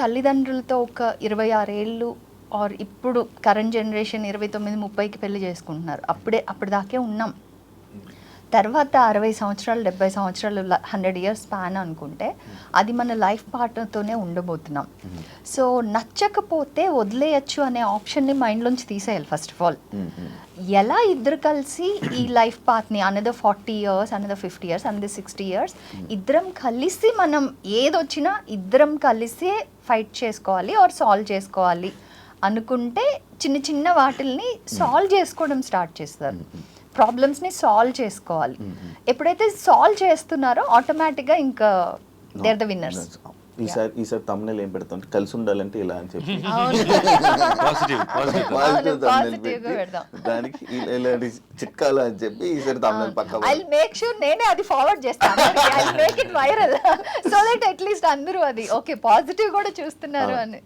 తల్లిదండ్రులతో ఒక 26 ఏళ్ళు ఆర్ ఇప్పుడు కరెంట్ జనరేషన్ 29-30కి పెళ్లి చేసుకుంటున్నారు. అప్పటిదాకే ఉన్నాం. తర్వాత 60 సంవత్సరాలు 70 సంవత్సరాలు 100 ఇయర్స్ స్పాన్ అనుకుంటే అది మన లైఫ్ పార్ట్నర్తోనే ఉండబోతున్నాం. సో నచ్చకపోతే వదిలేయచ్చు అనే ఆప్షన్ని మైండ్లోంచి తీసేయాలి ఫస్ట్ ఆఫ్ ఆల్. ఎలా ఇద్దరు కలిసి ఈ లైఫ్ పాత్ని another 40 years, another 50 years, another 60 years ఇద్దరం కలిసి మనం ఏదొచ్చినా ఇద్దరం కలిసే ఫైట్ చేసుకోవాలి ఆర్ సాల్వ్ చేసుకోవాలి అనుకుంటే చిన్న చిన్న వాటిల్ని సాల్వ్ చేసుకోవడం స్టార్ట్ చేస్తారు. ప్రాబ్లమ్స్ని సాల్వ్ చేసుకోవాలి. ఎప్పుడైతే సాల్వ్ చేస్తున్నారో ఆటోమేటిక్గా ఇంకా దే ఆర్ ద విన్నర్స్. ఈసారి తమ్ముళ్ళు ఏం పెడతాం కలిసి ఉండాలంటే ఇలా అని చెప్పి దానికి ఇలాంటి చిట్కాలు అని చెప్పి ఈసారి తమ్ముళ్ళు పక్క ఐ మేక్ షూర్ నేనే అది ఫార్వర్డ్ చేస్తాను. I make it viral so that at least అందరూ అది ఓకే పాజిటివ్ కూడా చూస్తున్నారు అని.